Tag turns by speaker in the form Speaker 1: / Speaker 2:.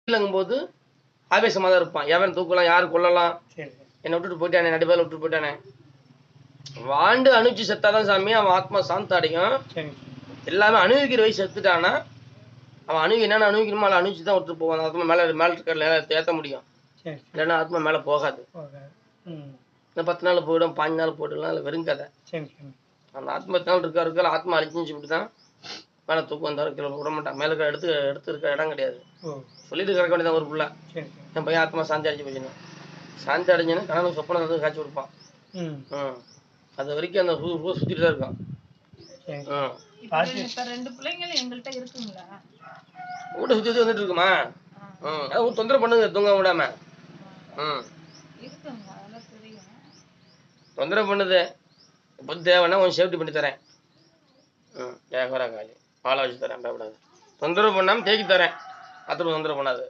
Speaker 1: இல்லங்கும்போது ஆவேசமா தான் இருப்பான். எவன் தூக்கலாம், யாரு கொல்லலாம்,
Speaker 2: சரி.
Speaker 1: என்ன விட்டுட்டு போயிட்டானே, நடுப்பாதையில விட்டுட்டு போயிட்டானே. வாழ்ந்து அனுபவிச்சு செத்தாதான் சாமி அவன் ஆத்மா சாந்த அடையும்.
Speaker 2: சரி.
Speaker 1: எல்லாமே அனுபவிக்கிற வயசு செத்துட்டானா, அவன் என்னென்ன அனுபவிக்கணுமோ அதை அனுபவிச்சு தான் விட்டுட்டு போவான். ஆத்மா மேல மேல இருக்கிற நேரத்தை ஏத்த முடியும்.
Speaker 2: சரி.
Speaker 1: இல்லைன்னா ஆத்மா மேல போகாது.
Speaker 2: போகாது. ம்.
Speaker 1: இந்த 10 நாள் போயிடும், 5 நாள் போயிடலாம், இல்லை வெறும் கதை.
Speaker 2: சரி, சரி.
Speaker 1: அந்த ஆத்மா 10 நாள் இருக்க ஆத்மா அழிச்சுன்னு சொல்லிட்டு தான் மேலே தூக்கம் வந்தாலும் கீழே விட மாட்டான். மேலே எடுத்து எடுத்து இருக்க இடம் கிடையாது.
Speaker 2: ஓ.
Speaker 1: சொல்லிட்டு கிடக்க வேண்டியதான் ஒரு புள்ள.
Speaker 2: சரி, சரி.
Speaker 1: என் பையன் ஆத்மா சாந்தி அடைஞ்சு போச்சுன்னு. சாந்தி அடைஞ்சுன்னா கனவு சொப்பனை வந்து காய்ச்சி கொடுப்பான்.
Speaker 2: ம்.
Speaker 1: அது வரைக்கும் அந்த ரூ சுற்றிட்டு தான் இருக்கும்.
Speaker 2: சரி.
Speaker 3: இப்ப 2 பிள்ளைங்களும் எங்கள்கிட்ட இருக்குங்களா?
Speaker 1: வீட்டை சுற்றி வந்துட்டு இருக்குமா? அது தொந்தரவு பண்ணுங்க தூங்க விடாம.
Speaker 3: இருக்குங்க, அதெல்லாம் தெரியும்.
Speaker 1: தொந்தரவு பண்ணுது. இப்போ தேவைன்னா கொஞ்சம் சேஃப்டி பண்ணி தரேன். காலி ஆளை வச்சு தரேன், பயப்படாது. தொந்தரவு பண்ணாமல் தேக்கி தரேன். அத்தனை தொந்தரவு பண்ணாது.